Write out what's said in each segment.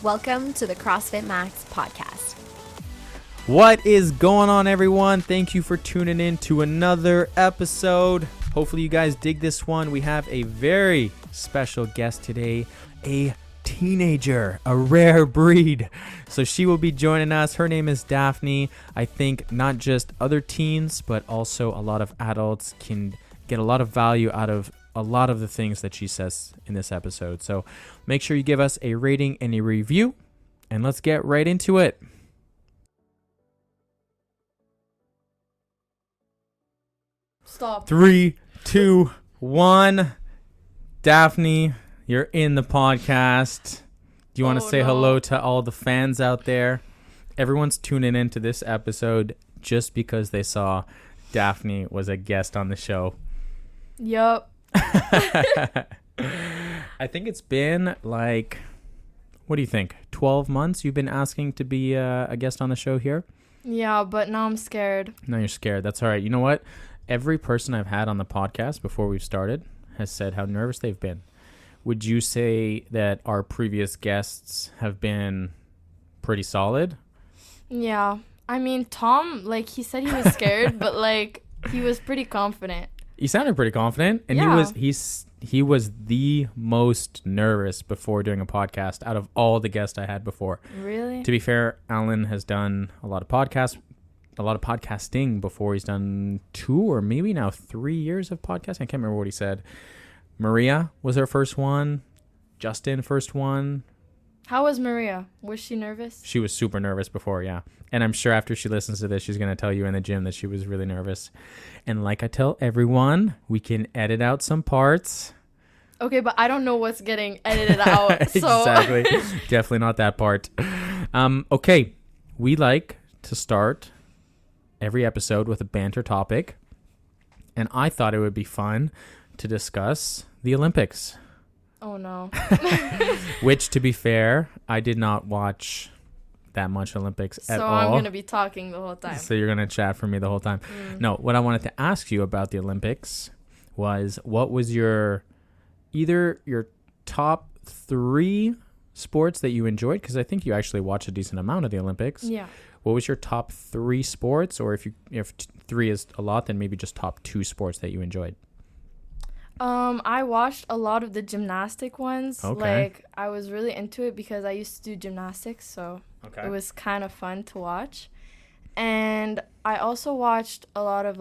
Welcome to the CrossFit Max podcast. What is going on, everyone? Thank you for tuning in to another episode. Hopefully you guys dig this one. We have a very special guest today, a teenager, a rare breed. So she will be joining us. Her name is Daphne. I think not just other teens, but also a lot of adults can get a lot of value out of a lot of the things that she says in this episode. So make sure you give us a rating and a review, and let's get right into it. Stop. 3, 2, 1. Daphne, you're in the podcast. Do you want to say hello to all the fans out there? Everyone's tuning into this episode just because they saw Daphne was a guest on the show. Yup. I think it's been like, what do you think? 12 months you've been asking to be a guest on the show here? Yeah, but now I'm scared. No, you're scared. That's all right. You know what? Every person I've had on the podcast before we've started has said how nervous they've been. Would you say that our previous guests have been pretty solid? Yeah. I mean, Tom, he said he was scared, but, he was pretty confident. He sounded pretty confident, and yeah. he was the most nervous before doing a podcast out of all the guests I had before. Really? To be fair, Alan has done a lot of podcasting before. He's done 2 or maybe now 3 years of podcasting. I can't remember what he said. Maria was her first one. Justin, first one. How was Maria? Was she nervous? She was super nervous before, yeah. And I'm sure after she listens to this, she's going to tell you in the gym that she was really nervous. And like I tell everyone, we can edit out some parts. Okay, but I don't know what's getting edited out. So. Exactly. Definitely not that part. Okay, we like to start every episode with a banter topic. And I thought it would be fun to discuss the Olympics. Oh, no. Which, to be fair, I did not watch that much Olympics at all. So I'm going to be talking the whole time. So you're going to chat for me the whole time. No, what I wanted to ask you about the Olympics was, what was either your top 3 sports that you enjoyed? Because I think you actually watched a decent amount of the Olympics. Yeah. What was your top 3 sports? Or if 3 is a lot, then maybe just top 2 sports that you enjoyed. I watched a lot of the gymnastic ones. Okay. I was really into it because I used to do gymnastics, so it was kind of fun to watch. And I also watched a lot of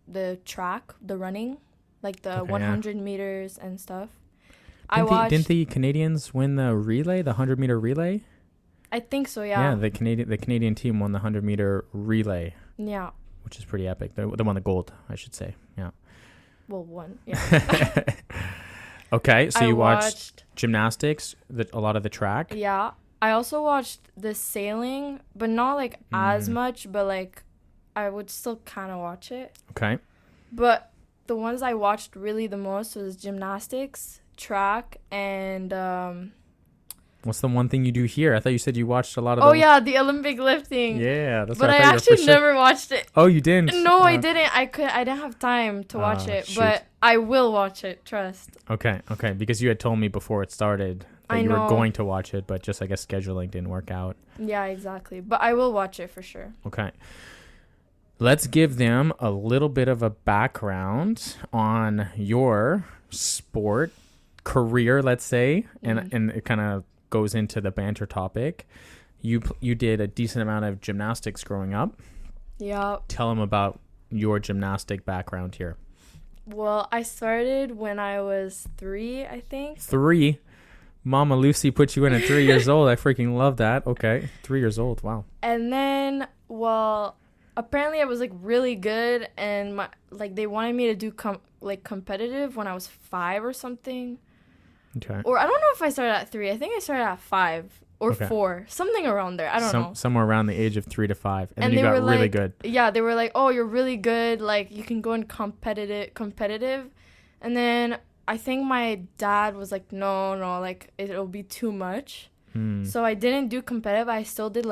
the track, the running, the 100 meters and stuff. Didn't the Canadians win the relay, the 100-meter relay? I think so, yeah. Yeah, the Canadian team won the 100-meter relay. Yeah. Which is pretty epic. They won the gold, I should say. Yeah. Well, one. Yeah. Okay, so you watched gymnastics, a lot of the track. Yeah. I also watched the sailing, but not as much, but I would still kind of watch it. Okay. But the ones I watched really the most was gymnastics, track, and what's the one thing you do here? I thought you said you watched a lot of. Oh yeah, the Olympic lifting. Yeah, that's. But what I actually never watched it. Oh, you didn't? No, I didn't. I didn't have time to watch it, shoot. but I will watch it. Trust. Okay, because you had told me before it started that you were going to watch it, but just I guess scheduling didn't work out. Yeah, exactly. But I will watch it for sure. Okay. Let's give them a little bit of a background on your sport career, let's say, and it kind of goes into the banter topic. You did a decent amount of gymnastics growing up. Yeah. Tell them about your gymnastic background here. Well, I started when I was 3, I think. 3? Mama Lucy put you in at 3 years old. I freaking love that. Okay. 3 years old. Wow. And then, apparently I was really good, and they wanted me to do competitive when I was 5 or something. Okay. Or I don't know if I started at 3. I think I started at 5 or 4, something around there. I don't know. Somewhere around the age of 3 to 5, and then you got really good. Yeah, they were like, "Oh, you're really good. You can go in competitive," and then I think my dad was like, "No, it'll be too much." So I didn't do competitive. I still did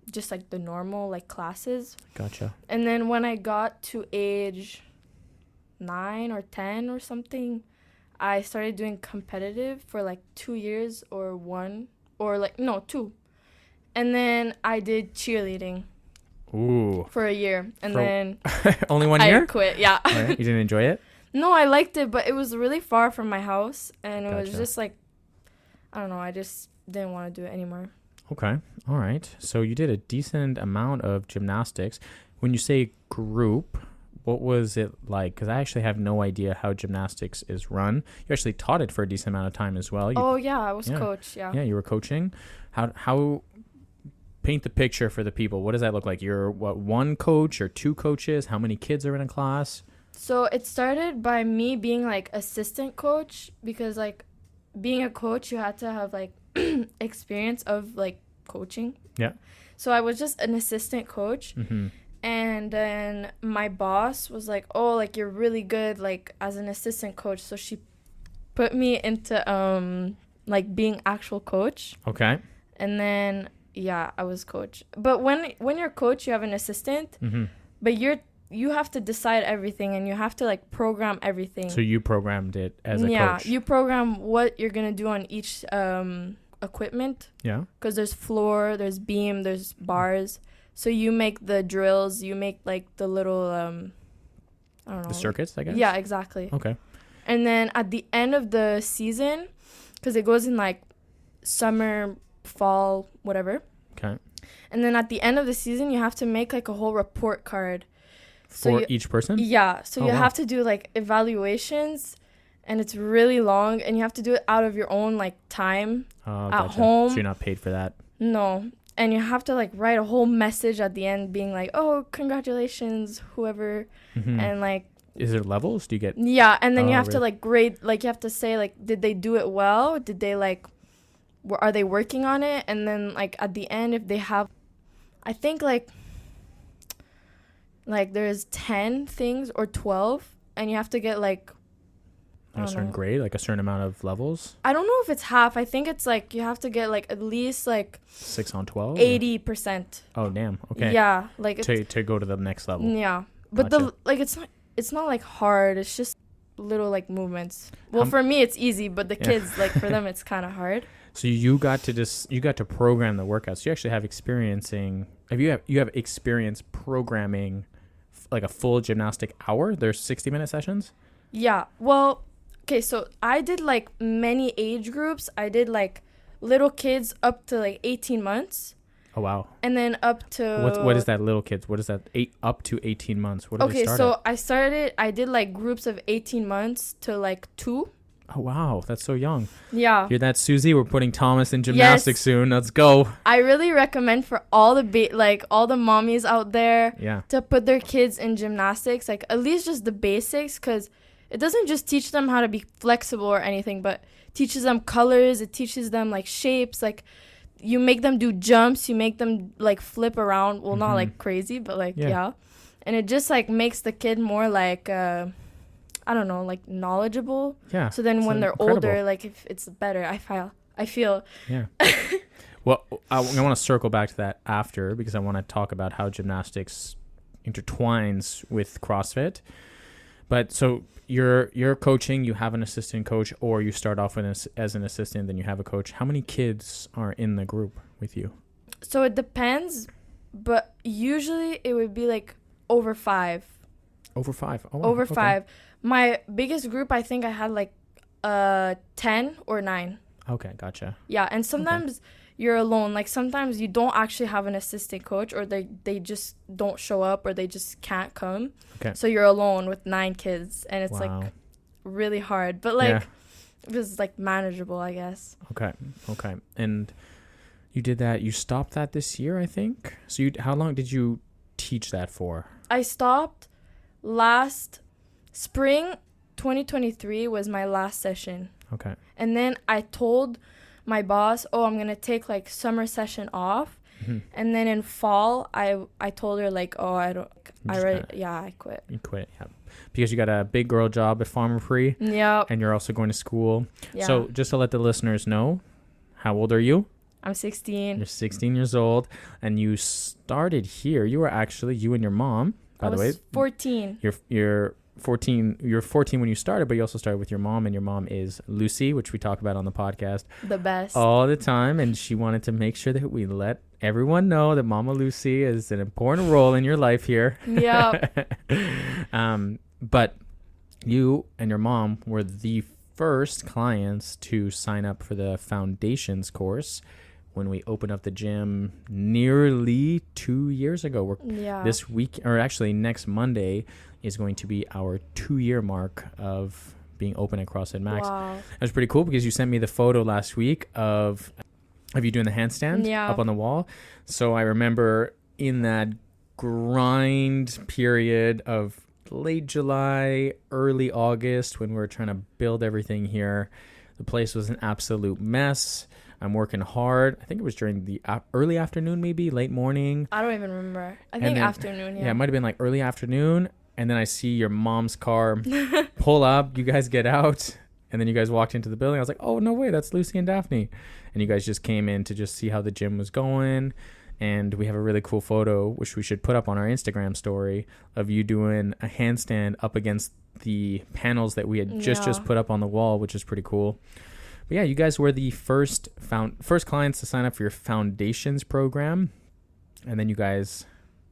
just the normal classes. Gotcha. And then when I got to age 9 or 10 or something, I started doing competitive for 2 years or 1 or like no 2, and then I did cheerleading. Ooh. For a year, and then only 1 year? I quit. Yeah. Right. You didn't enjoy it? No, I liked it, but it was really far from my house, and it was Gotcha. just like, I don't know. I just didn't want to do it anymore. Okay. All right. So you did a decent amount of gymnastics. When you say group, what was it like? Because I actually have no idea how gymnastics is run. You actually taught it for a decent amount of time as well. I was coach. Yeah. Yeah, you were coaching. How paint the picture for the people. What does that look like? You're one coach or 2 coaches? How many kids are in a class? So it started by me being like assistant coach, because like being a coach, you had to have like experience of like coaching. Yeah. So I was just an assistant coach. Mm-hmm. And then my boss was like, oh, like you're really good like as an assistant coach. So she put me into like being actual coach. Okay. And then yeah, I was coach. But when you're coach, you have an assistant, Mm-hmm. but you have to decide everything, and you have to like program everything. So you programmed it as a coach? Yeah, you program what you're gonna do on each equipment. Yeah. Because there's floor, there's beam, there's bars. So you make the drills, you make like the little I don't know. The circuits, I guess? Yeah, exactly. Okay. And then at the end of the season, because it goes in like summer, fall, whatever. Okay. And then at the end of the season, you have to make like a whole report card. For each person? Yeah. So you wow. have to do like evaluations, and it's really long, and you have to do it out of your own like time at gotcha. home. So you're not paid for that? No. And you have to like write a whole message at the end being like, oh, congratulations, whoever. Mm-hmm. And like, is there levels? Do you get... Yeah. And then you have to really? like grade, like you have to say like, did they do it well? Did they like, are they working on it? And then like at the end, if they have, I think like there's 10 things or 12, and you have to get like a certain grade, like a certain amount of levels? I don't know if it's half. I think it's like you have to get like at least like 6 on 12? 80%. Oh, damn. Okay. Yeah, like to go to the next level. Yeah, but Gotcha. it's not like hard. It's just little like movements. Well, for me it's easy, but the kids like for them it's kind of hard. So you got to program the workouts. You actually have you have experience programming like a full gymnastic hour? There's 60-minute sessions? Yeah. Well, okay, so I did like many age groups. I did like little kids up to like 18 months. Oh, wow. And then up to... What is that, little kids? What is that? Up to 18 months. What do they start at? I did like groups of 18 months to like 2. Oh, wow. That's so young. Yeah. Hear that, Susie? We're putting Thomas in gymnastics soon. Let's go. I really recommend for all the all the mommies out there to put their kids in gymnastics, like at least just the basics, because it doesn't just teach them how to be flexible or anything, but teaches them colors. It teaches them like shapes. Like you make them do jumps. You make them like flip around. Well, not like crazy, but like, yeah. And it just like makes the kid more like... I don't know, like knowledgeable. Yeah. So then when they're older, like if it's better, I feel. Yeah. Well, I want to circle back to that after, because I want to talk about how gymnastics intertwines with CrossFit. But so you're coaching, you have an assistant coach, or you start off as an assistant, then you have a coach. How many kids are in the group with you? So it depends, but usually it would be like over 5. Over 5. Oh, wow. Over 5. My biggest group, I think I had like 10 or 9. Okay, gotcha. Yeah, and sometimes you're alone. Like sometimes you don't actually have an assistant coach, or they just don't show up, or they just can't come. Okay. So you're alone with 9 kids, and it's like really hard. But like it was like manageable, I guess. Okay. And you did that. You stopped that this year, I think. So how long did you teach that for? I stopped last spring 2023 was my last session. Okay. And then I told my boss, I'm going to take like summer session off. Mm-hmm. And then in fall, I told her like, I quit. You quit, yeah. Because you got a big girl job at Farmer Free. Yeah. And you're also going to school. Yeah. So just to let the listeners know, how old are you? I'm 16. You're 16 years old. And you started here. You were actually, you and your mom, by the way. 14. Your you're 14 when you started, but you also started with your mom, and your mom is Lucy, which we talk about on the podcast The best. all the time. And she wanted to make sure that we let everyone know that Mama Lucy is an important role in your life here. Yeah. But you and your mom were the first clients to sign up for the foundations course when we opened up the gym nearly 2 years ago. This week, or actually next Monday, is going to be our 2-year mark of being open at CrossFit Max. Wow. It was pretty cool because you sent me the photo last week of you doing the handstand up on the wall. So I remember in that grind period of late July, early August, when we were trying to build everything here, the place was an absolute mess. I'm working hard. I think it was during the early afternoon, maybe late morning. I don't even remember. I think afternoon. Yeah, it might have been like early afternoon. And then I see your mom's car pull up. You guys get out. And then you guys walked into the building. I was like, oh, no way. That's Lucy and Daphne. And you guys just came in to just see how the gym was going. And we have a really cool photo, which we should put up on our Instagram story, of you doing a handstand up against the panels that we had just put up on the wall, which is pretty cool. But yeah, you guys were the first clients to sign up for your foundations program. And then you guys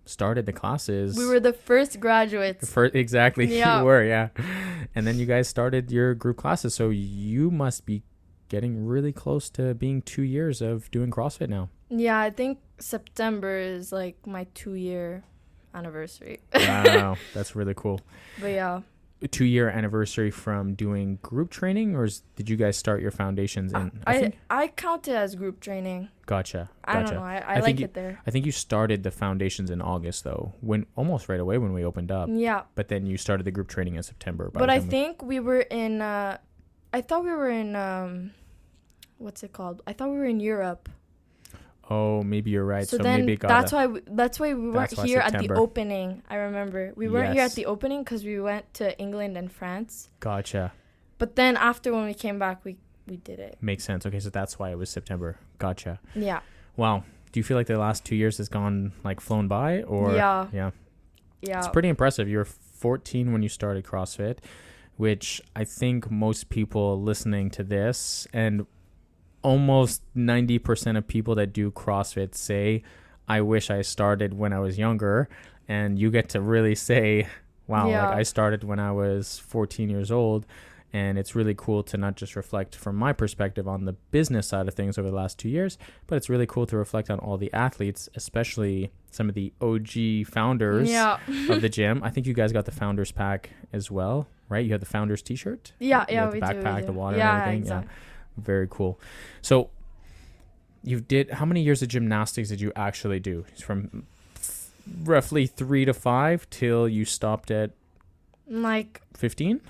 started the classes. We were the first graduates. Exactly. You were, yeah. And then you guys started your group classes. So you must be getting really close to being 2 years of doing CrossFit now. Yeah, I think September is like my 2-year anniversary. Wow, that's really cool. But yeah. A 2-year anniversary from doing group training, or did you guys start your foundations in? I count it as group training. Gotcha. I don't know. I like it there. I think you started the foundations in August though, when almost right away when we opened up. Yeah. But then you started the group training in September. But I think we were in. I thought we were in. What's it called? I thought we were in Europe. Oh, maybe you're right. So then maybe that's why we weren't here September. at the opening. I remember we weren't here at the opening because we went to England and France. Gotcha. But then after when we came back, we did it. Makes sense. Okay, so that's why it was September. Gotcha. Yeah. Wow. Do you feel like the last 2 years has gone like flown by, or yeah? It's pretty impressive. You were 14 when you started CrossFit, which I think most people listening to this, and almost 90% of people that do CrossFit say, I wish I started when I was younger. And you get to really say, wow, like I started when I was 14 years old. And it's really cool to not just reflect from my perspective on the business side of things over the last 2 years, but it's really cool to reflect on all the athletes, especially some of the OG founders of the gym. I think you guys got the founders pack as well, right? You had the founders t-shirt? Yeah, the backpack, the water, and everything. Exactly. Yeah. Very cool. So how many years of gymnastics did you actually do? From roughly 3 to 5 till you stopped at like 15?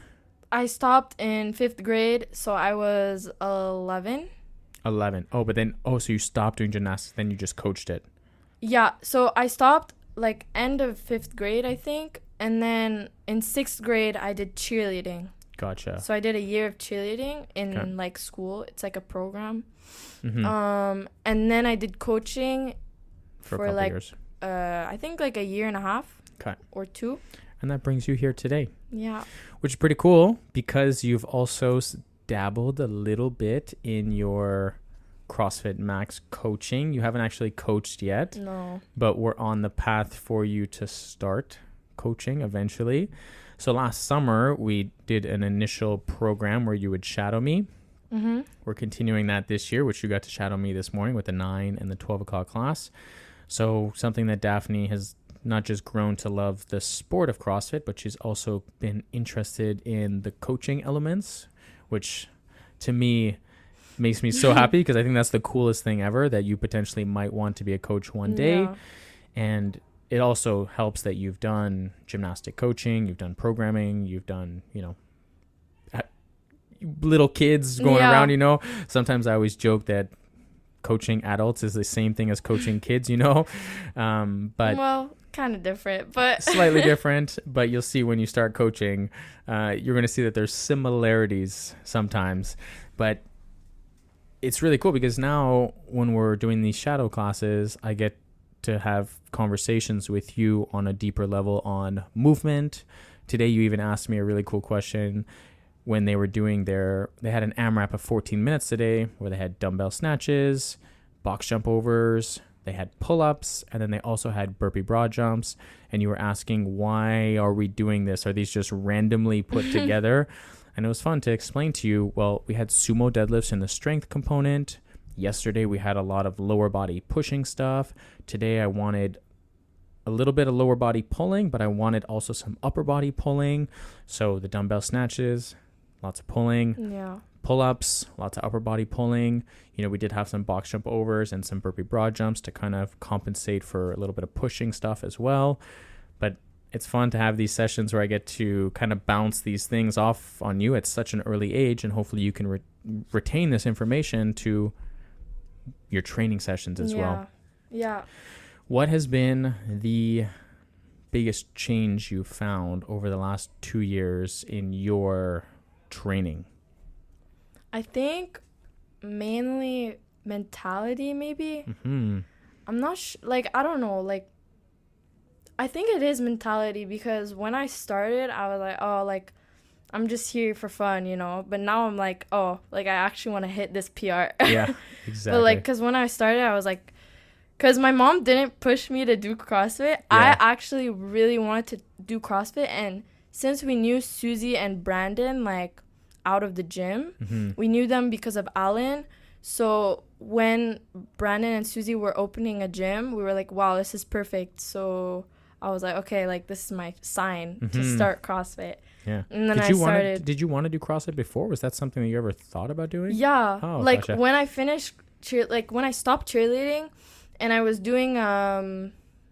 I stopped in 5th grade, so I was 11. 11. Oh, so you stopped doing gymnastics, then you just coached it. Yeah, so I stopped like end of 5th grade, I think. And then in 6th grade, I did cheerleading. Gotcha. So I did a year of cheerleading in like school. It's like a program. Mm-hmm. And then I did coaching for like years. I think like a year and a half or 2. And that brings you here today. Yeah. Which is pretty cool because you've also dabbled a little bit in your CrossFit Max coaching. You haven't actually coached yet. No. But we're on the path for you to start coaching eventually. So last summer, we did an initial program where you would shadow me. Mm-hmm. We're continuing that this year, which you got to shadow me this morning with the 9 and the 12 o'clock class. So something that Daphne has not just grown to love the sport of CrossFit, but she's also been interested in the coaching elements, which to me makes me so happy because I think that's the coolest thing ever, that you potentially might want to be a coach one day. Yeah. And it also helps that you've done gymnastic coaching, you've done programming, you've done, little kids going around, Sometimes I always joke that coaching adults is the same thing as coaching kids, but well, kind of different, but slightly different. But you'll see when you start coaching, you're going to see that there's similarities sometimes. But it's really cool because now when we're doing these shadow classes, I get to have conversations with you on a deeper level on movement, today you even asked me a really cool question when they were doing they had an AMRAP of 14 minutes today where they had dumbbell snatches, box jump overs, they had pull-ups, and then they also had burpee broad jumps. And you were asking, why are we doing this? Are these just randomly put together? And it was fun to explain to you, well, we had sumo deadlifts in the strength component. Yesterday, we had a lot of lower body pushing stuff. Today, I wanted a little bit of lower body pulling, but I wanted also some upper body pulling. So the dumbbell snatches, lots of pulling. Yeah. Pull-ups, lots of upper body pulling. We did have some box jump overs and some burpee broad jumps to kind of compensate for a little bit of pushing stuff as well. But it's fun to have these sessions where I get to kind of bounce these things off on you at such an early age, and hopefully you can retain this information to your training sessions as well. Yeah. What has been the biggest change you've found over the last 2 years in your training? I think mainly mentality, maybe. I'm not I don't know. I think it is mentality, because when I started, I was like, oh, I'm just here for fun, But now I'm like, oh, I actually want to hit this PR. Yeah, exactly. But because when I started, I was like, because my mom didn't push me to do CrossFit. Yeah. I actually really wanted to do CrossFit, and since we knew Susie and Brandon out of the gym, we knew them because of Alan. So when Brandon and Susie were opening a gym, we were like, wow, this is perfect. So I was like, okay, this is my sign to start CrossFit. Yeah. And then started. Did you want to do CrossFit before? Was that something that you ever thought about doing? Yeah. Oh, gotcha. When I finished when I stopped cheerleading and I was doing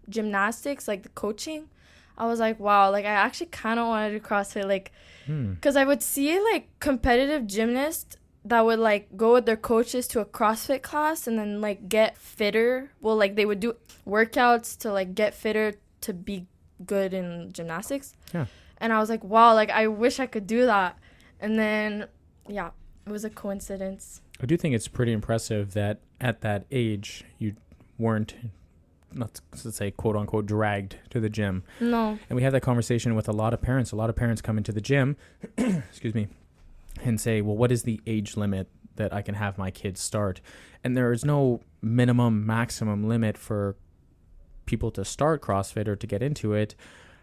gymnastics, the coaching, I was like, wow, I actually kind of want to do CrossFit, because I would see competitive gymnasts that would go with their coaches to a CrossFit class and then get fitter. Well, they would do workouts to get fitter to be good in gymnastics. Yeah. And I was like, wow, I wish I could do that. And then, yeah, it was a coincidence. I do think it's pretty impressive that at that age you weren't, not to say quote unquote, dragged to the gym. No. And we have that conversation with a lot of parents. A lot of parents come into the gym, excuse me, and say, well, what is the age limit that I can have my kids start? And there is no minimum, maximum limit for people to start CrossFit or to get into it.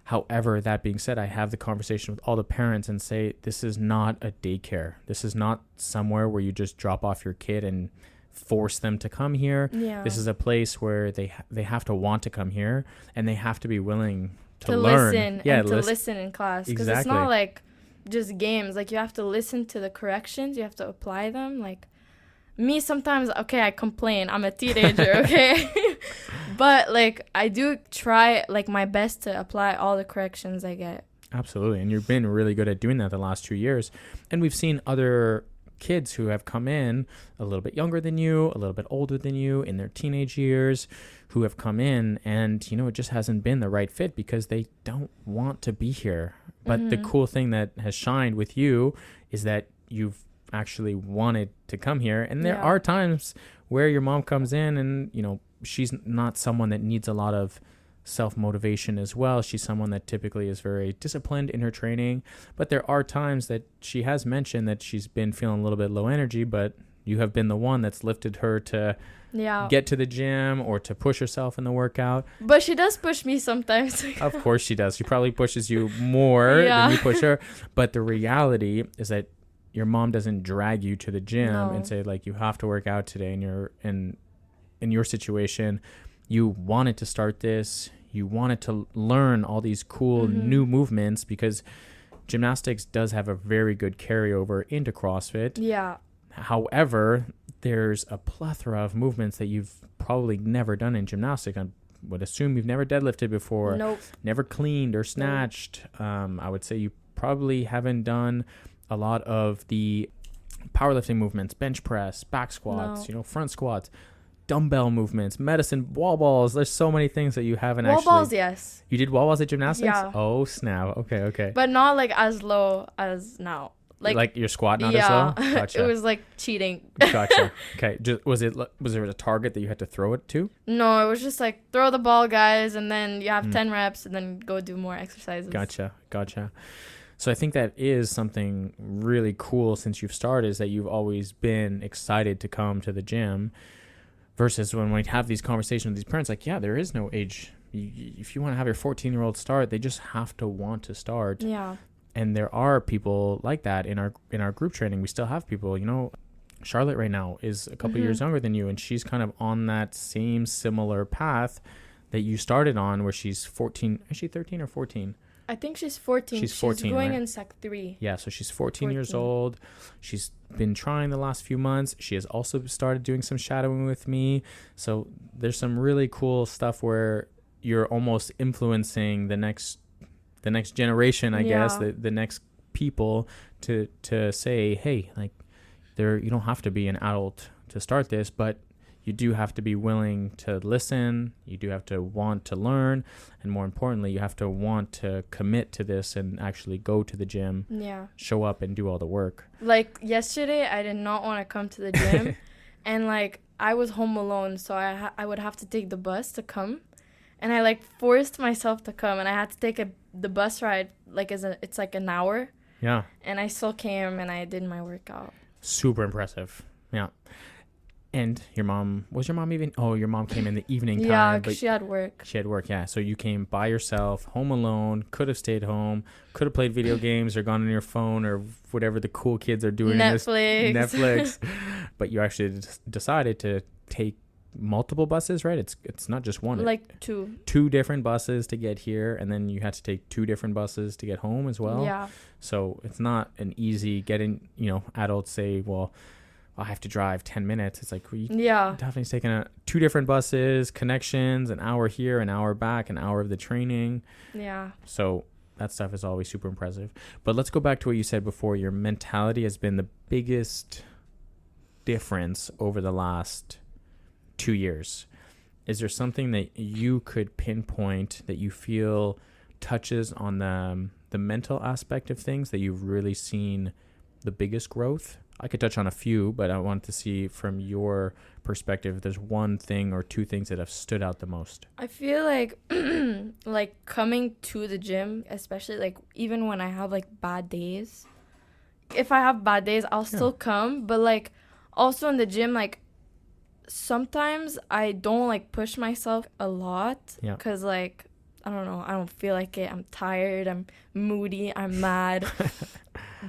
However, that being said, I have the conversation with all the parents and say, this is not a daycare. This is not somewhere where you just drop off your kid and force them to come here. Yeah. This is a place where they have to want to come here, and they have to be willing to learn. Listen. Yeah, and to listen in class. Because exactly. It's not just games. You have to listen to the corrections. You have to apply them. Me, sometimes, okay, I complain. I'm a teenager, okay? But, I do try, my best to apply all the corrections I get. Absolutely. And you've been really good at doing that the last 2 years. And we've seen other kids who have come in a little bit younger than you, a little bit older than you, in their teenage years, who have come in and, it just hasn't been the right fit because they don't want to be here. But the cool thing that has shined with you is that you've actually wanted to come here. And there are times where your mom comes in and, she's not someone that needs a lot of self-motivation as well. She's someone that typically is very disciplined in her training. But there are times that she has mentioned that she's been feeling a little bit low energy, but you have been the one that's lifted her to get to the gym or to push herself in the workout. But she does push me sometimes. Of course she does. She probably pushes you more than you push her. But the reality is that your mom doesn't drag you to the gym and say, you have to work out today. And you're in your situation, you wanted to start this. You wanted to learn all these cool new movements because gymnastics does have a very good carryover into CrossFit. Yeah. However, there's a plethora of movements that you've probably never done in gymnastics. I would assume you've never deadlifted before. Nope. Never cleaned or snatched. I would say you probably haven't done a lot of the powerlifting movements, bench press, back squats, front squats, dumbbell movements, medicine, wall balls. There's so many things that you haven't wall actually. Wall balls, yes. You did wall balls at gymnastics? Yeah. Oh, snap. Okay. But not as low as now. Like your squat not yeah, as low? Gotcha. It was like cheating. Gotcha. Okay. Was there a target that you had to throw it to? No, it was just like throw the ball, guys, and then you have 10 reps, and then go do more exercises. Gotcha. So I think that is something really cool since you've started, is that you've always been excited to come to the gym, versus when we have these conversations with these parents, like, yeah, there is no age. If you want to have your 14-year-old start, they just have to want to start. Yeah. And there are people like that in our group training. We still have people, Charlotte right now is a couple years younger than you, and she's kind of on that same similar path that you started on, where she's 14. Is she 13 or 14? I think she's 14. She's 14, She's going right? in Sec 3. Yeah, so she's 14 years old. She's been trying the last few months. She has also started doing some shadowing with me. So there's some really cool stuff where you're almost influencing the next generation, I guess, the next people to say, hey, like, you don't have to be an adult to start this, but you do have to be willing to listen. You do have to want to learn. And more importantly, you have to want to commit to this and actually go to the gym, show up and do all the work. Like yesterday, I did not want to come to the gym. And like, I was home alone, so I would have to take the bus to come. And I like forced myself to come, and I had to take the bus ride, like it's like an hour. Yeah. And I still came and I did my workout. Super impressive. Yeah. And your mom even? Oh, your mom came in the evening time. Yeah, because she had work. Yeah. So you came by yourself, home alone, could have stayed home, could have played video games or gone on your phone or whatever the cool kids are doing. Netflix. But you actually decided to take multiple buses, right? It's not just one. Like two. Two different buses to get here, and then you had to take two different buses to get home as well. Yeah. So it's not an easy getting, adults say, well, I have to drive 10 minutes. It's like, Daphne's taking two different buses, connections, an hour here, an hour back, an hour of the training. Yeah. So that stuff is always super impressive. But let's go back to what you said before. Your mentality has been the biggest difference over the last 2 years. Is there something that you could pinpoint that you feel touches on the mental aspect of things that you've really seen the biggest growth? I could touch on a few, but I wanted to see from your perspective if there's one thing or two things that have stood out the most. I feel like like coming to the gym, especially like even when I have like bad days. If I have bad days, I'll still come, but like also in the gym, like sometimes I don't like push myself a lot because like I don't know, I don't feel like it. I'm tired, I'm moody, I'm mad.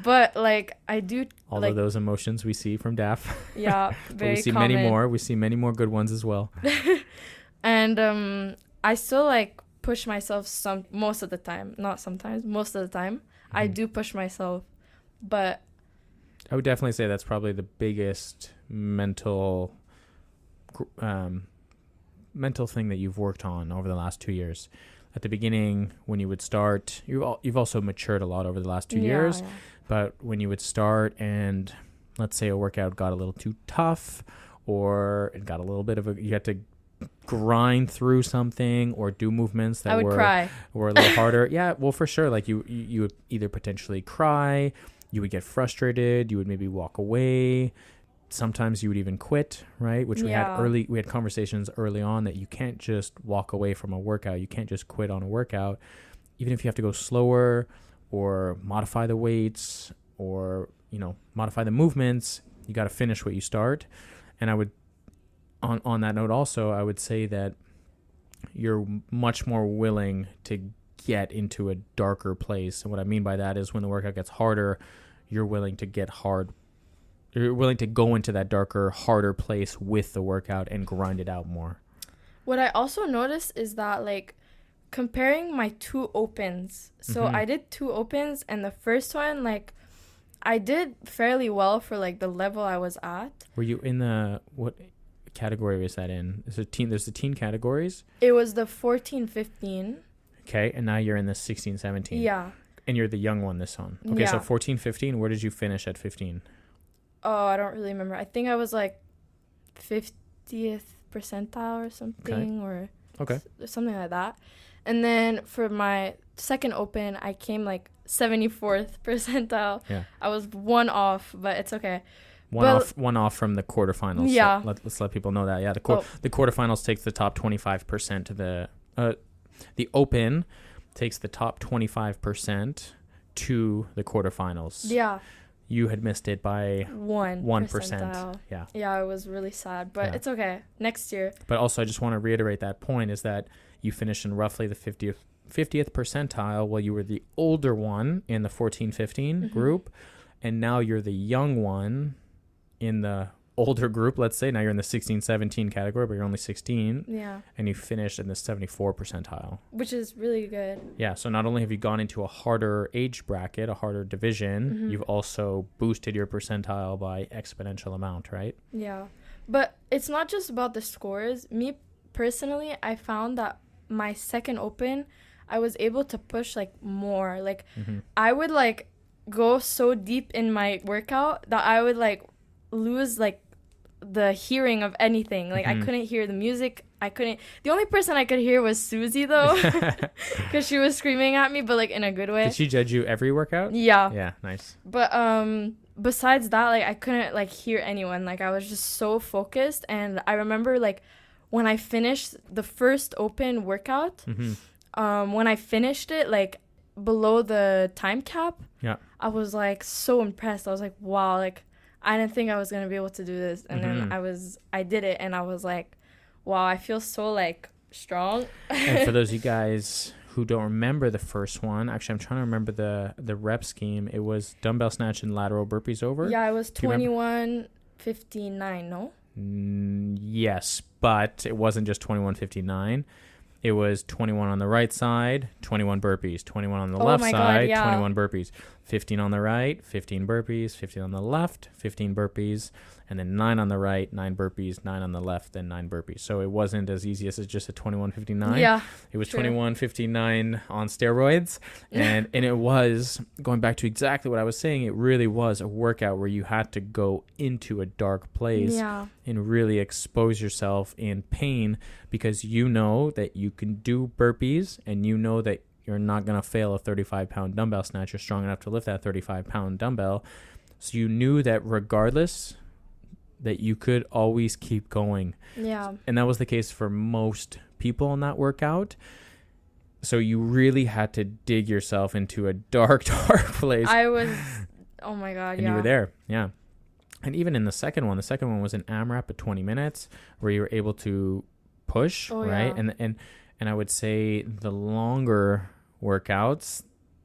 But like I do all of those emotions we see from Daph. Yeah, very we see common. many more. We see many more good ones as well. And I still like push myself most of the time. Not sometimes, most of the time. I do push myself, but I would definitely say that's probably the biggest mental thing that you've worked on over the last 2 years. At the beginning, when you would start, you've also matured a lot over the last 2 years. Yeah. But when you would start and let's say a workout got a little too tough, or it got a little bit you had to grind through something or do movements that were a little harder. Yeah, well, for sure. Like you would either potentially cry, you would get frustrated, you would maybe walk away. Sometimes you would even quit, right? Which we had conversations early on that you can't just walk away from a workout. You can't just quit on a workout. Even if you have to go slower or modify the weights or, modify the movements, you got to finish what you start. And I would, on that note also, I would say that you're much more willing to get into a darker place. And what I mean by that is when the workout gets harder, you're willing to get hard. You're willing to go into that darker, harder place with the workout and grind it out more. What I also noticed is that, like, comparing my two opens. So I did 2 opens, and the first one, like, I did fairly well for, like, the level I was at. Were you in what category was that in? There's the teen categories? It was the 14, 15. Okay, and now you're in the 16, 17. Yeah. And you're the young one this one. Okay, so 14, 15, where did you finish at 15? Oh, I don't really remember. I think I was like 50th percentile or something, or something like that. And then for my second open, I came like 74th percentile. Yeah. I was one off, but it's okay. One off from the quarterfinals. Yeah. So let's let people know that. Yeah, the quarterfinals takes the top 25% to the open takes the top 25% to the quarterfinals. Yeah. You had missed it by 1%. Yeah. Yeah, it was really sad, but it's okay. Next year. But also, I just want to reiterate that point is that you finished in roughly the 50th percentile while you were the older one in the 14-15 group, and now you're the young one in the older group. Let's say now you're in the 16-17 category, but you're only 16. Yeah. And you finished in the 74 percentile, which is really good. Yeah. So not only have you gone into a harder age bracket, a harder division, you've also boosted your percentile by exponential amount, right? Yeah. But it's not just about the scores. Me personally, I found that my second open, I was able to push like more. Like I would like go so deep in my workout that I would like lose like the hearing of anything. Like I couldn't hear the music. The only person I could hear was Susie though, because she was screaming at me, but like in a good way. Did she judge you every workout? Yeah, nice. But besides that, like I couldn't like hear anyone. Like I was just so focused. And I remember like when I finished the first open workout, when I finished it like below the time cap, I was like so impressed. I was like, wow, like I didn't think I was going to be able to do this. And then I did it, and I was like, wow, I feel so like strong. And for those of you guys who don't remember the first one, actually I'm trying to remember the rep scheme. It was dumbbell snatch and lateral burpees over. Yeah, it was 21:59, no? Yes, but it wasn't just 21:59. It was 21 on the right side, 21 burpees, 21 on the left side, 21 burpees, 15 on the right, 15 burpees, 15 on the left, 15 burpees, and then 9 on the right, 9 burpees, 9 on the left, then 9 burpees. So it wasn't as easy as just a 21:59. Yeah. It was 21:59 on steroids. And it was, going back to exactly what I was saying, it really was a workout where you had to go into a dark place and really expose yourself in pain, because you know that you can do burpees and you know that you're not going to fail a 35-pound dumbbell snatch. You're strong enough to lift that 35-pound dumbbell. So you knew that regardless, that you could always keep going. Yeah. And that was the case for most people in that workout. So you really had to dig yourself into a dark, dark place. Oh my God, and you were there, yeah. And even in the second one was an AMRAP of 20 minutes where you were able to push, right? Yeah. And I would say the longer workouts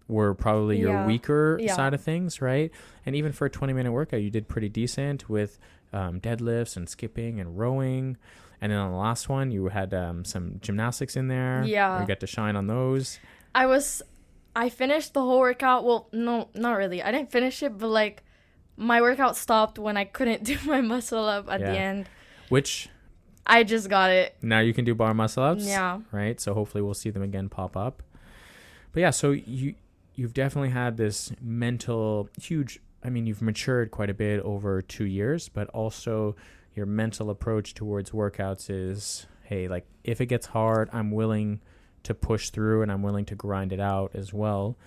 were probably your weaker side of things, right? And even for a 20-minute workout, you did pretty decent with deadlifts and skipping and rowing. And then on the last one, you had some gymnastics in there. Yeah. You got to shine on those. I finished the whole workout. Well, no, not really. I didn't finish it, but like my workout stopped when I couldn't do my muscle up at the end. Which... I just got it. Now you can do bar muscle ups. Yeah. Right? So hopefully we'll see them again pop up. But yeah, so you've definitely had this mental you've matured quite a bit over 2 years, but also your mental approach towards workouts is, hey, like if it gets hard, I'm willing to push through and I'm willing to grind it out as well.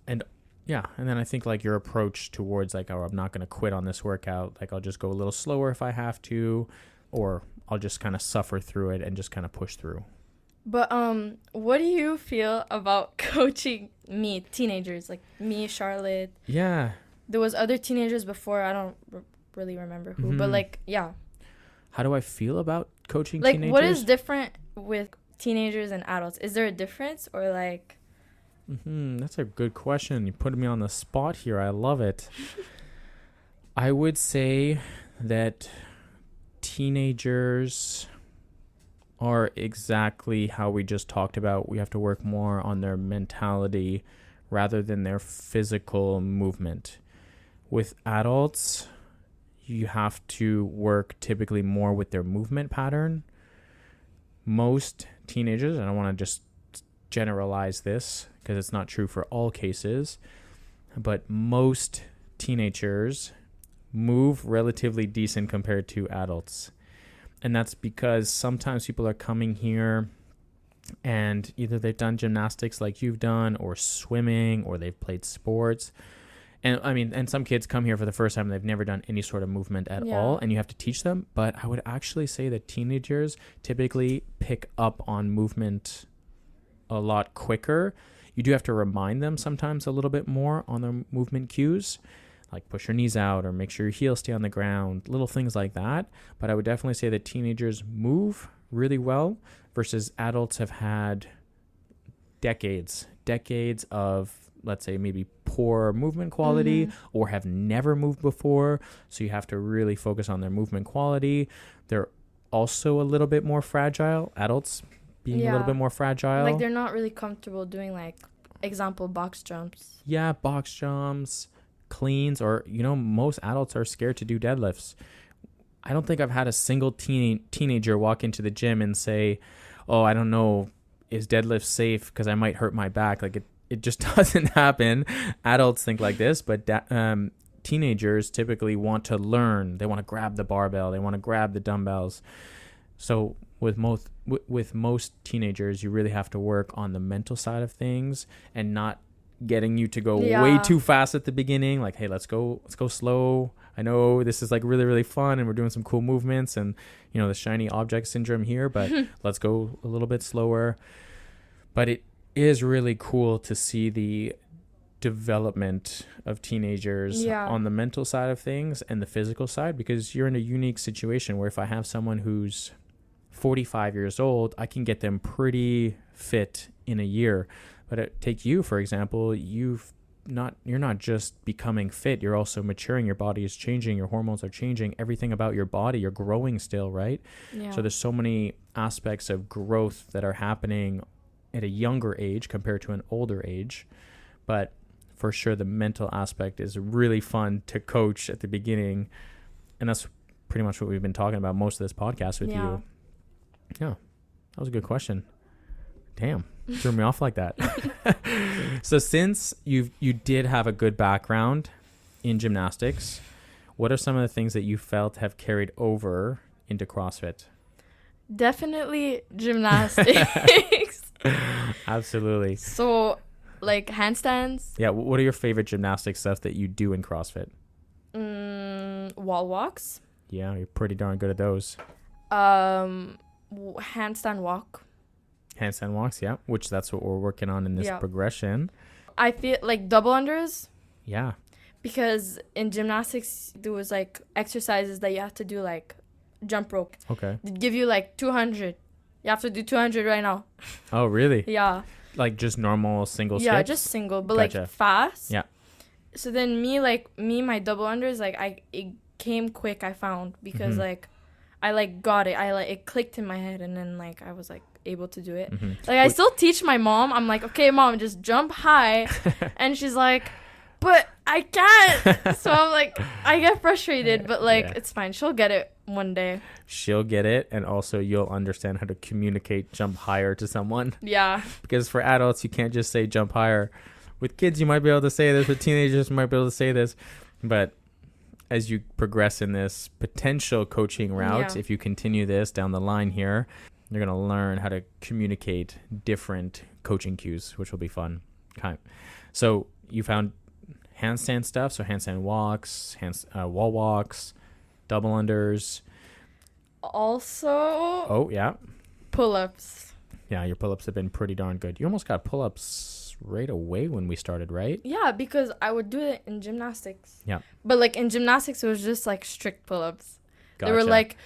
And yeah, and then I think like your approach towards like, oh, I'm not going to quit on this workout. Like I'll just go a little slower if I have to, or I'll just kind of suffer through it and just kind of push through. But what do you feel about coaching teenagers, like me, Charlotte? Yeah. There was other teenagers before. I don't really remember who, but like, yeah. How do I feel about coaching like, teenagers? Like, what is different with teenagers and adults? Is there a difference or like? That's a good question. You put me on the spot here. I love it. I would say that teenagers are exactly how we just talked about. We have to work more on their mentality rather than their physical movement. With adults, you have to work typically more with their movement pattern. Most teenagers, and I want to just generalize this because it's not true for all cases, but most teenagers move relatively decent compared to adults. And that's because sometimes people are coming here and either they've done gymnastics like you've done, or swimming, or they've played sports. And I mean, and some kids come here for the first time, they've never done any sort of movement at all, and you have to teach them. But I would actually say that teenagers typically pick up on movement a lot quicker. You do have to remind them sometimes a little bit more on their movement cues, like push your knees out or make sure your heels stay on the ground, little things like that. But I would definitely say that teenagers move really well versus adults have had decades of, let's say, maybe poor movement quality, or have never moved before. So you have to really focus on their movement quality. They're also a little bit more fragile, adults being a little bit more fragile. Like they're not really comfortable doing, like, example, box jumps. Yeah, box jumps, cleans, or, you know, most adults are scared to do deadlifts. I don't think I've had a single teenager walk into the gym and say, oh, I don't know, is deadlift safe because I might hurt my back? Like it just doesn't happen. Adults think like this, but teenagers typically want to learn. They want to grab the barbell. They want to grab the dumbbells. So with most teenagers, you really have to work on the mental side of things and not getting you to go way too fast at the beginning. Like, hey, let's go slow. I know this is like really, really fun and we're doing some cool movements and, you know, the shiny object syndrome here, but let's go a little bit slower. But it is really cool to see the development of teenagers on the mental side of things and the physical side, because you're in a unique situation where if I have someone who's 45 years old, I can get them pretty fit in a year. But take you, for example, you're not just becoming fit, you're also maturing. Your body is changing, your hormones are changing, everything about your body, you're growing still, right? Yeah. So there's so many aspects of growth that are happening at a younger age compared to an older age. But for sure, the mental aspect is really fun to coach at the beginning. And that's pretty much what we've been talking about most of this podcast with you. Yeah, that was a good question. Damn, threw me off like that. So since you did have a good background in gymnastics, what are some of the things that you felt have carried over into CrossFit? Definitely gymnastics. Absolutely. So, like handstands. Yeah, what are your favorite gymnastic stuff that you do in CrossFit? Wall walks. Yeah, you're pretty darn good at those. Handstand walk. Handstand walks, yeah, which that's what we're working on in this progression. I feel like double unders. Yeah. Because in gymnastics, there was like exercises that you have to do, like jump rope. Okay. They'd give you like 200. You have to do 200 right now. Oh, really? Yeah. Like just normal single skips? Yeah, just single, but like fast. Yeah. So then my double unders, like it came quick, I found, because like I like got it. It clicked in my head, and then like I was like able to do it. Like I still teach my mom. I'm like, okay, mom, just jump high. And she's like, but I can't. So I'm like, I get frustrated, but like it's fine. She'll get it one day. She'll get it, and also you'll understand how to communicate jump higher to someone. Yeah. Because for adults, you can't just say jump higher. With kids, you might be able to say this. With teenagers, you might be able to say this. But as you progress in this potential coaching route, if you continue this down the line here, you're going to learn how to communicate different coaching cues, which will be fun. Okay. So you found handstand stuff, so handstand walks, wall walks, double unders. Also. Oh, yeah. Pull-ups. Yeah, your pull-ups have been pretty darn good. You almost got pull-ups right away when we started, right? Yeah, because I would do it in gymnastics. Yeah. But like in gymnastics, it was just like strict pull-ups. Gotcha. They were like,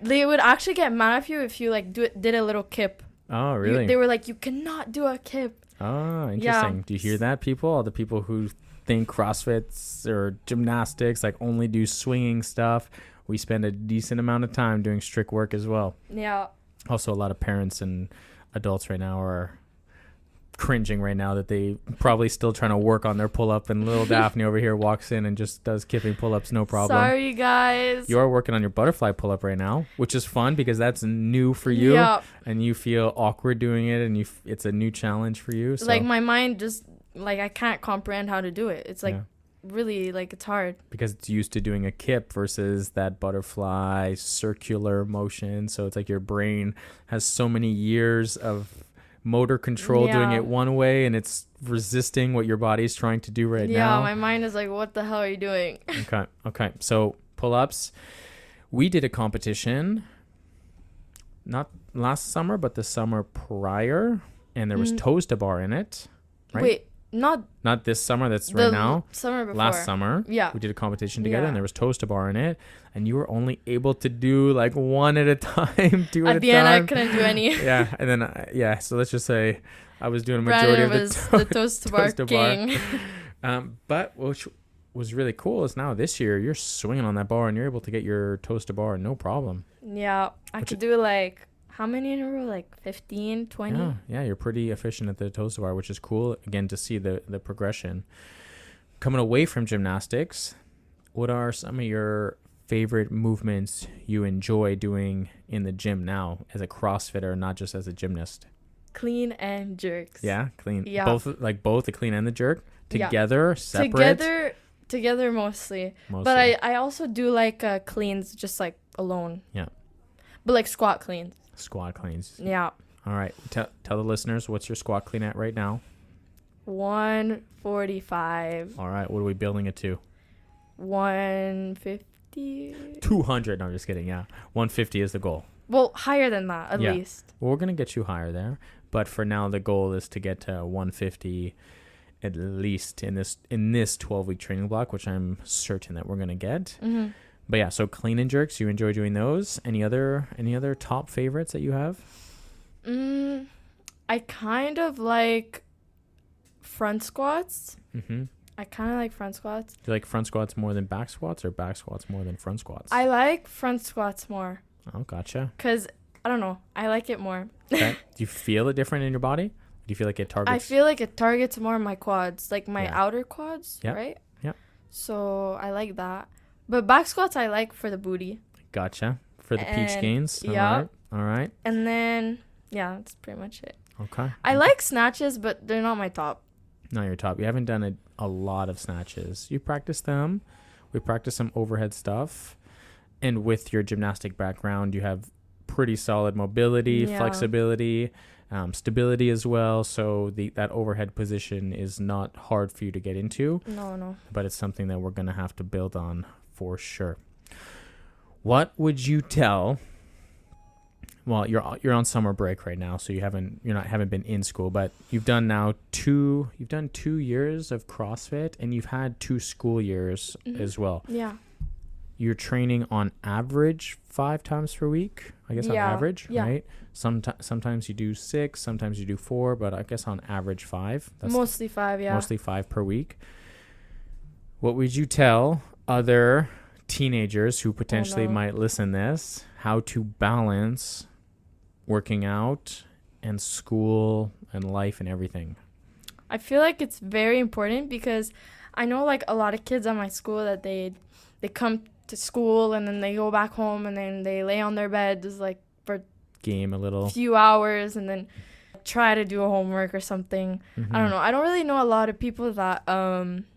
they would actually get mad at you if you like did a little kip. Oh, really? They were like, you cannot do a kip. Oh, interesting. Yeah. Do you hear that, people? All the people who think CrossFits or gymnastics like only do swinging stuff. We spend a decent amount of time doing strict work as well. Yeah. Also, a lot of parents and adults right now are cringing right now that they probably still trying to work on their pull-up, and little Daphne over here walks in and just does kipping pull-ups, no problem. Sorry, guys. You are working on your butterfly pull-up right now, which is fun because that's new for you. Yeah. And you feel awkward doing it, and it's a new challenge for you. So. Like my mind just like I can't comprehend how to do it. It's like really like it's hard because it's used to doing a kip versus that butterfly circular motion. So it's like your brain has so many years of motor control doing it one way and it's resisting what your body's trying to do now. Yeah, my mind is like, what the hell are you doing? Okay. So pull-ups. We did a competition, not last summer, but the summer prior, and there was toes to bar in it. Right? Wait, not this summer. That's right now. Summer before. Last summer. Yeah. We did a competition together, and there was toes to bar in it, and you were only able to do like one at a time, two at a time. At the end, I couldn't do any. Yeah, and then so let's just say I was doing a majority of the toes to bar king. But which was really cool is now this year you're swinging on that bar and you're able to get your toes to bar no problem. Yeah, I could do like how many in a row? Like 15, 20? Yeah, you're pretty efficient at the toes to bar, which is cool. Again, to see the progression. Coming away from gymnastics, what are some of your favorite movements you enjoy doing in the gym now as a CrossFitter, not just as a gymnast? Clean and jerks. Yeah, clean. Yeah. Both the clean and the jerk? Together, separate? Together mostly. But I also do like cleans just like alone. Yeah. But like squat cleans. Squat cleans. Yeah. All right. Tell the listeners, what's your squat clean at right now? 145. All right. What are we building it to? 150. 200. No, I'm just kidding. Yeah. 150 is the goal. Well, higher than that, at least. Well, we're going to get you higher there. But for now, the goal is to get to 150 at least in this 12-week training block, which I'm certain that we're going to get. Mm-hmm. But yeah, so clean and jerks, you enjoy doing those. Any other top favorites that you have? I kind of like front squats. Mm-hmm. I kind of like front squats. Do you like front squats more than back squats or back squats more than front squats? I like front squats more. Oh, gotcha. Because, I don't know, I like it more. Okay. Do you feel it different in your body? Do you feel like it targets? I feel like it targets more my quads, like my outer quads, right? Yeah. So I like that. But back squats I like for the booty. Gotcha. For the peach gains. Yeah. All right. And then, yeah, that's pretty much it. Okay. I like snatches, but they're not my top. Not your top. You haven't done a lot of snatches. You practice them. We practice some overhead stuff. And with your gymnastic background, you have pretty solid mobility, flexibility, stability as well. So that overhead position is not hard for you to get into. No. But it's something that we're going to have to build on for sure. What would you tell? Well, you're on summer break right now, so haven't been in school, but you've done 2 years of CrossFit and you've had 2 school years as well. Yeah. You're training on average 5 times per week, I guess on average, right? Sometimes you do 6, sometimes you do 4, but I guess on average 5. That's mostly 5, yeah. Mostly 5 per week. What would you tell other teenagers who potentially might listen this, how to balance working out and school and life and everything? I feel like it's very important because I know like a lot of kids at my school that they come to school and then they go back home and then they lay on their beds like for game a little few hours and then try to do a homework or something. Mm-hmm. I don't know. I don't really know a lot of people that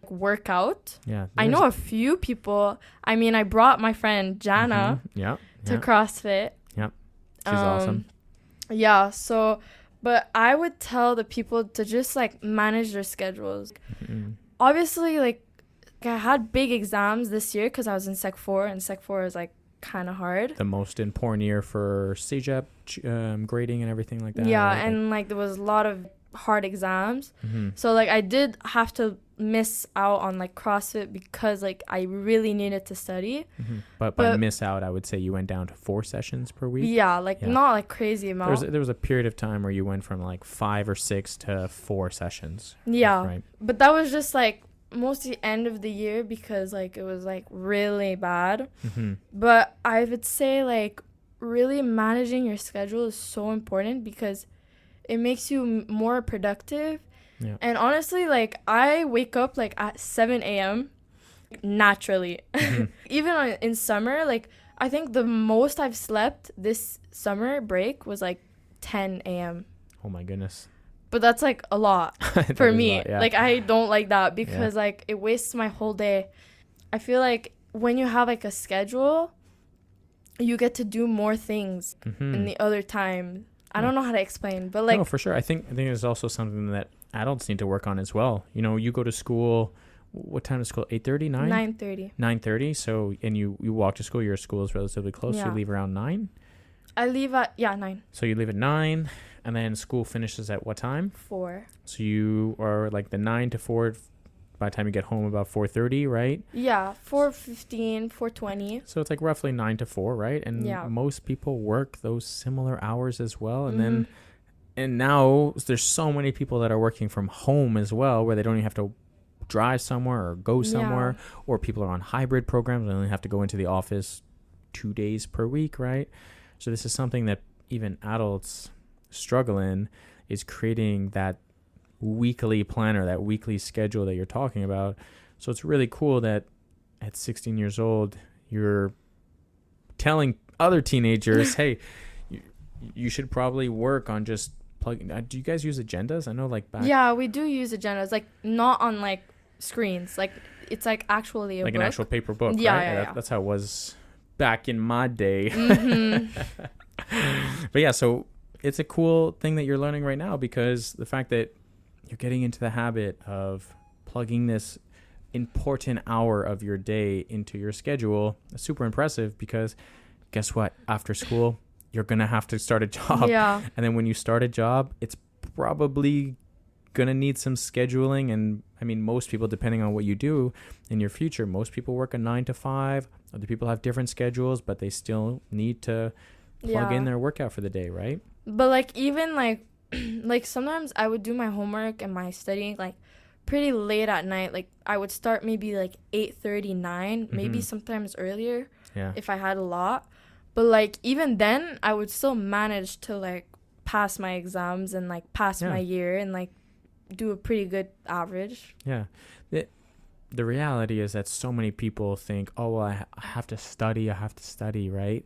work out. Yeah. I know a few people. I mean, I brought my friend Jana to CrossFit. Yep. She's awesome. Yeah, so but I would tell the people to just like manage their schedules. Mm-hmm. Obviously, like I had big exams this year because I was in Sec 4 and Sec 4 is like kind of hard. The most important year for CEGEP grading and everything like that. Yeah, right? and like there was a lot of hard exams. Mm-hmm. So like I did have to miss out on like CrossFit because like I really needed to study. Mm-hmm. But by miss out, I would say you went down to 4 sessions per week. Yeah, not like crazy amount. There was a period of time where you went from like 5 or 6 to 4 sessions. Yeah, right. But that was just like mostly end of the year because like it was like really bad. Mm-hmm. But I would say like really managing your schedule is so important because it makes you more productive. Yeah. And honestly, like I wake up like at 7 a.m. naturally. Mm-hmm. Even in summer, like I think the most I've slept this summer break was like 10 a.m. Oh my goodness. But that's like a lot for me. Lot, yeah. Like I don't like that because like it wastes my whole day. I feel like when you have like a schedule, you get to do more things in the other time. I don't know how to explain, but like no, for sure. I think it's also something that adults need to work on as well. You know, you go to school. What time is school? 8:30, 9? 9:30. 9:30. So, and you walk to school. Your school is relatively close. So you leave around 9. I leave at 9. So you leave at 9, and then school finishes at what time? 4. So you are like the 9 to 4. By the time you get home, about 4:30, right? Yeah, 4:15, 4:20. So it's like roughly 9 to 4, right? And most people work those similar hours as well. And and now there's so many people that are working from home as well, where they don't even have to drive somewhere or go somewhere, or people are on hybrid programs and only have to go into the office 2 days per week, right? So this is something that even adults struggle in, is creating that weekly planner, that weekly schedule that you're talking about. So it's really cool that at 16 years old, you're telling other teenagers, hey, you should probably work on just plugging. Do you guys use agendas? I know like back. Yeah, we do use agendas, like not on like screens. Like it's like actually a like book. An actual paper book, yeah, right? Yeah. That's how it was back in my day. But yeah, so it's a cool thing that you're learning right now, because the fact that you're getting into the habit of plugging this important hour of your day into your schedule is super impressive, because guess what? After school, you're going to have to start a job. Yeah. And then when you start a job, it's probably going to need some scheduling. And I mean, most people, depending on what you do in your future, most people work a 9 to 5. Other people have different schedules, but they still need to plug in their workout for the day, right? But like even like like sometimes I would do my homework and my studying like pretty late at night. Like I would start maybe like 8:39, maybe sometimes earlier if I had a lot. But like even then I would still manage to like pass my exams and like pass my year and like do a pretty good average. Yeah. The reality is that so many people think, oh, well, I have to study, right?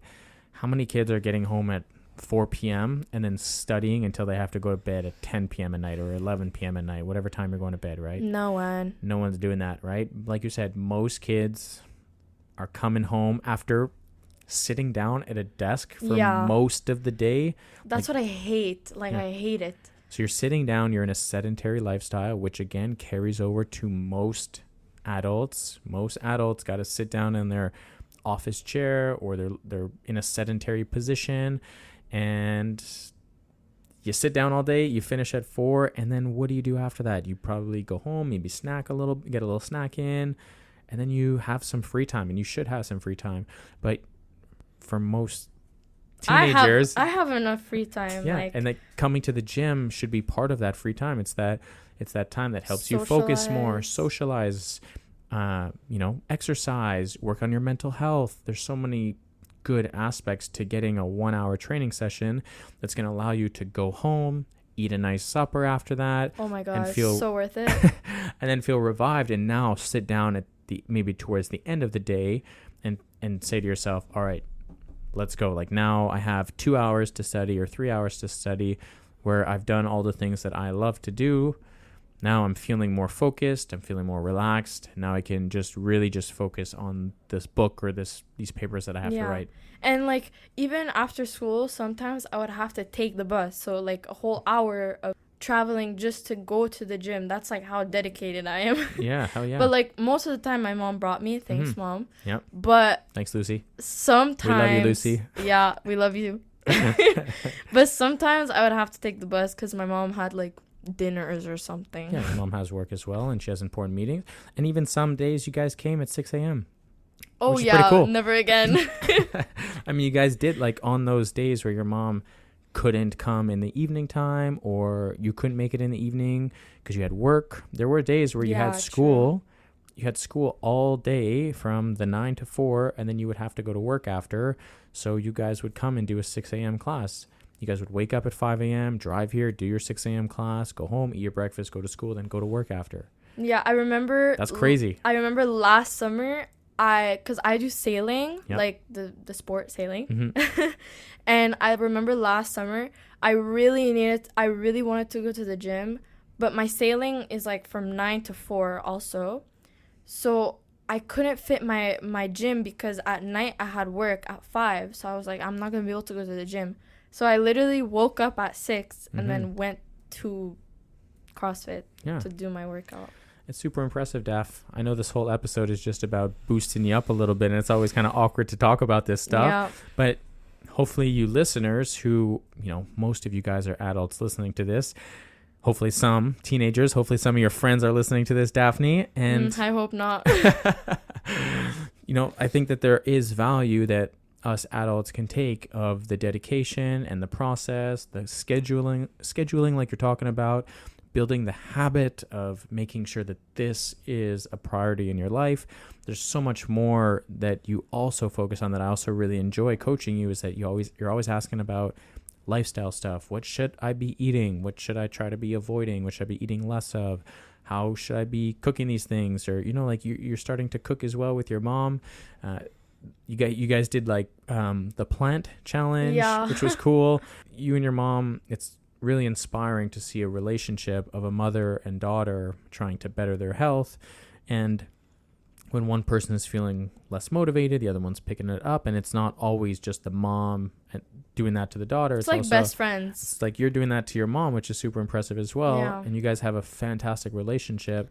How many kids are getting home at 4 p.m. and then studying until they have to go to bed at 10 p.m. at night or 11 p.m. at night, whatever time you're going to bed, right? No one's doing that, right? Like you said, most kids are coming home after sitting down at a desk for most of the day. That's what I hate. Like I hate it. So you're sitting down, you're in a sedentary lifestyle, which again carries over to most adults. Most adults got to sit down in their office chair, or they're in a sedentary position, and you sit down all day, you finish at 4, and then what do you do after that? You probably go home, maybe snack a little, get a little snack in, and then you have some free time, and you should have some free time. But for most teenagers, I have enough free time. Yeah, and like coming to the gym should be part of that free time. It's that time that helps you focus more, socialize, exercise, work on your mental health. There's so many good aspects to getting a 1-hour training session that's going to allow you to go home, eat a nice supper after that. Oh my God, it's so worth it. And then feel revived, and now sit down at maybe towards the end of the day and say to yourself, all right, let's go. Like now I have 2 hours to study or 3 hours to study, where I've done all the things that I love to do. Now I'm feeling more focused. I'm feeling more relaxed. Now I can just focus on this book or these papers that I have to write. And like even after school, sometimes I would have to take the bus. So like a whole hour of traveling just to go to the gym. That's like how dedicated I am. Yeah, hell yeah. But like most of the time my mom brought me. Thanks, Mom. Yep. But thanks, Lucy. Sometimes we love you, Lucy. Yeah, we love you. But sometimes I would have to take the bus because my mom had like dinners or something. Yeah, my mom has work as well, and she has important meetings. And even some days you guys came at 6 a.m. Oh yeah, cool. Never again. I mean, you guys did like on those days where your mom couldn't come in the evening time, or you couldn't make it in the evening because you had work. There were days where you had school. True. You had school all day from the 9 to 4, and then you would have to go to work after. So you guys would come and do a 6 a.m. class. You guys would wake up at 5 a.m., drive here, do your 6 a.m. class, go home, eat your breakfast, go to school, then go to work after. Yeah, I remember. That's crazy. I remember last summer, because I do sailing, like the sport sailing. And I remember last summer, I really wanted to go to the gym, but my sailing is like from 9 to 4 also. So I couldn't fit my gym because at night I had work at 5. So I was like, I'm not going to be able to go to the gym. So I literally woke up at 6 and then went to CrossFit to do my workout. It's super impressive, Daph. I know this whole episode is just about boosting you up a little bit, and it's always kind of awkward to talk about this stuff. Yeah. But hopefully you listeners who, most of you guys are adults listening to this, hopefully some teenagers, hopefully some of your friends are listening to this, Daphne. And I hope not. I think that there is value that us adults can take of the dedication and the process, the scheduling like you're talking about, building the habit of making sure that this is a priority in your life. There's so much more that you also focus on that I also really enjoy coaching you, is that you're always asking about lifestyle stuff. What should I be eating? What should I try to be avoiding? What should I be eating less of? How should I be cooking these things? Or, you're starting to cook as well with your mom. You guys did the plant challenge, which was cool. You and your mom, it's really inspiring to see a relationship of a mother and daughter trying to better their health. And when one person is feeling less motivated, the other one's picking it up. And it's not always just the mom doing that to the daughter. It's like also best friends. It's like you're doing that to your mom, which is super impressive as well. Yeah. And you guys have a fantastic relationship.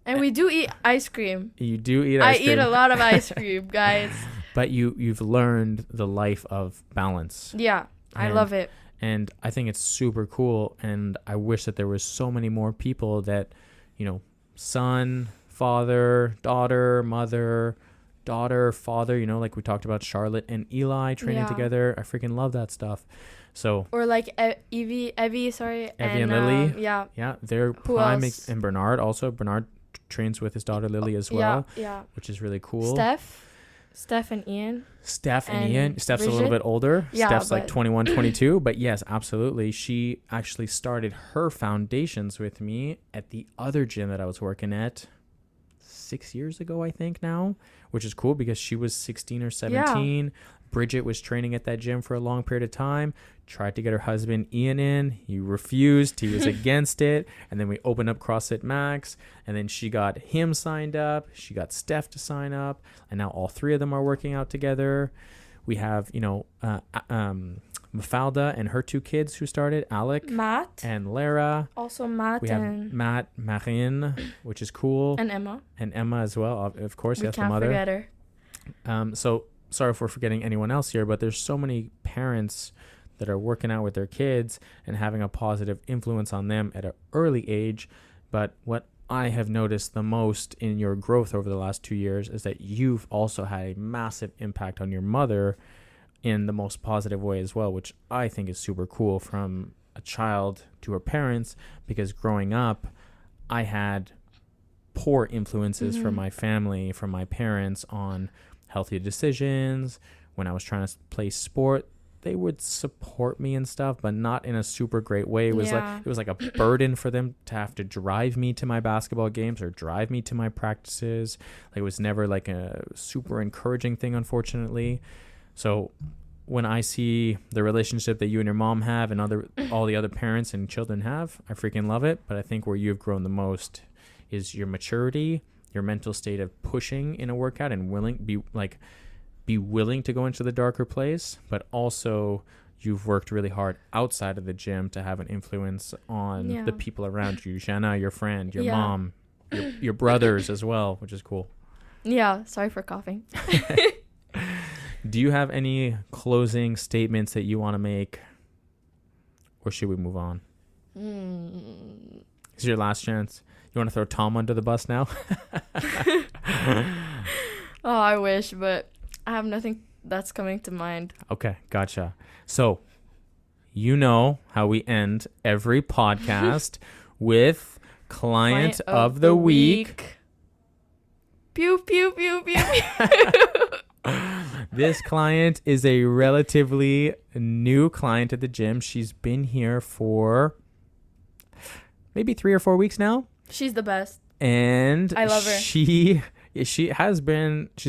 And we do eat ice cream. You do eat ice cream. I eat a lot of ice cream, guys. But you've learned the life of balance. Yeah, I love it. And I think it's super cool. And I wish that there was so many more people that, son, father, daughter, mother, daughter, father, like we talked about Charlotte and Eli training together. I freaking love that stuff. So, or like Evie and Lily. Yeah. They're prime. And Bernard also. Bernard trains with his daughter Lily as well. Yeah. Which is really cool. Steph and Ian. Steph's Bridget. A little bit older. Yeah, Steph's like 21, 22. But yes, absolutely. She actually started her foundations with me at the other gym that I was working at 6 years ago, I think now, which is cool because she was 16 or 17. Yeah. Bridget was training at that gym for a long period of time, tried to get her husband Ian in. He refused. He was against it. And then we opened up CrossFit Max, and then she got him signed up. She got Steph to sign up, and now all three of them are working out together. We have, Mafalda and her two kids who started, Alec, Matt, and Lara. Also Matt. We have Matt, Marine, which is cool. And Emma. And Emma as well, of course. Yes, the mother. We can't forget her. So sorry if we're forgetting anyone else here, but there's so many parents that are working out with their kids and having a positive influence on them at an early age. But what I have noticed the most in your growth over the last 2 years is that you've also had a massive impact on your mother in the most positive way as well, which I think is super cool, from a child to her parents, because growing up, I had poor influences from my family, from my parents on healthy decisions. When I was trying to play sport, they would support me and stuff, but not in a super great way. It was like a burden for them to have to drive me to my basketball games or drive me to my practices. It was never like a super encouraging thing, unfortunately. So when I see the relationship that you and your mom have and all the other parents and children have, I freaking love it. But I think where you've grown the most is your maturity, your mental state of pushing in a workout and be willing to go into the darker place, but also you've worked really hard outside of the gym to have an influence on the people around you, Shanna, your friend, your mom, your brothers as well, which is cool. Yeah, sorry for coughing. Do you have any closing statements that you want to make, or should we move on? This is your last chance. You want to throw Tom under the bus now? Oh, I wish, but I have nothing that's coming to mind. Okay, gotcha. So, you know how we end every podcast with client of the week. Pew, pew, pew, pew, pew. This client is a relatively new client at the gym. She's been here for maybe 3 or 4 weeks now. She's the best. And I love her. She's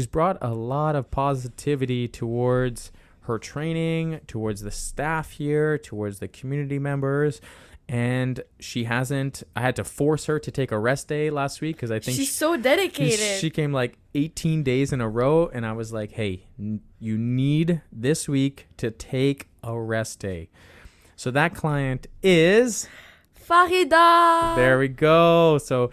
brought a lot of positivity towards her training, towards the staff here, towards the community members. And I had to force her to take a rest day last week because I think she's so dedicated. She came like 18 days in a row, and I was like, hey, you need this week to take Oreste. So that client is Farida. There we go. So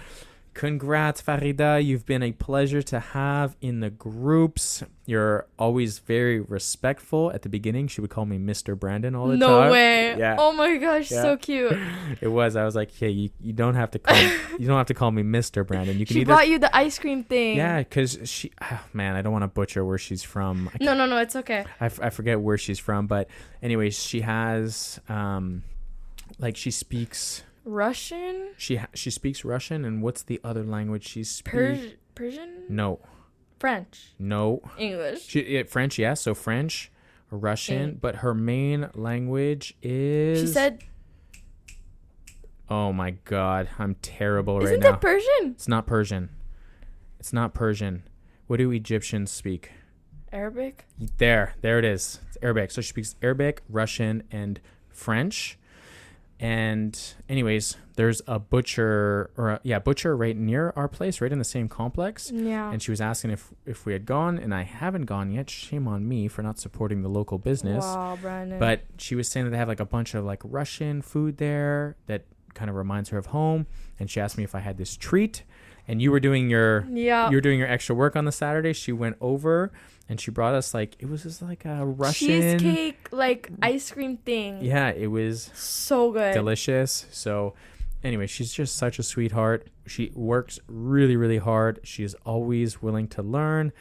congrats, Farida. You've been a pleasure to have in the groups. You're always very respectful. At the beginning, she would call me Mr. Brandon all the time. No way. Yeah. Oh my gosh, so cute. It was. I was like, hey, you don't have to call me Mr. Brandon. You can She bought you the ice cream thing. Yeah, because man, I don't want to butcher where she's from. No, it's okay. I forget where she's from, but anyways, she has she speaks Russian? She speaks Russian, and what's the other language she speaks? Persian? No. French? No. English? French, yes. So French, Russian, but her main language is... She said... Oh my God, I'm terrible right now. Isn't that Persian? It's not Persian. It's not Persian. What do Egyptians speak? Arabic? There it is. It's Arabic. So she speaks Arabic, Russian, and French. And anyways, there's a butcher right near our place, right in the same complex. Yeah. And she was asking if we had gone, and I haven't gone yet. Shame on me for not supporting the local business. Wow, Brandon. But she was saying that they have like a bunch of like Russian food there that kind of reminds her of home. And she asked me if I had this treat. And you were doing your extra work on the Saturday. She went over and she brought us it was just like a Russian cheesecake, ice cream thing. Yeah, it was so good, delicious. So anyway, she's just such a sweetheart. She works really, really hard. She's always willing to learn,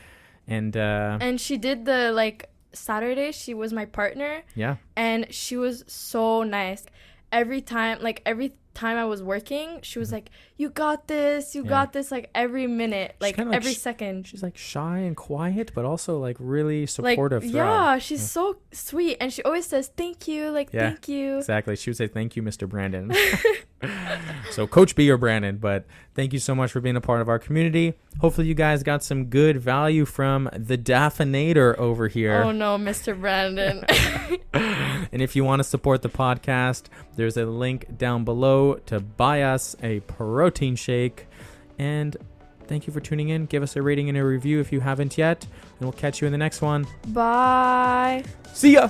and she did the Saturday. She was my partner. Yeah, and she was so nice. Every time I was working, she was like, you got this, every minute, every second. She's shy and quiet, but also really supportive. She's so sweet. And she always says, thank you, thank you. Exactly. She would say, thank you, Mr. Brandon. So Coach B or Brandon, but thank you so much for being a part of our community. Hopefully you guys got some good value from the Daphnator over here. Oh no, Mr. Brandon. And if you want to support the podcast, there's a link down below to buy us a protein shake. And thank you for tuning in. Give us a rating and a review if you haven't yet. And we'll catch you in the next one. Bye. See ya.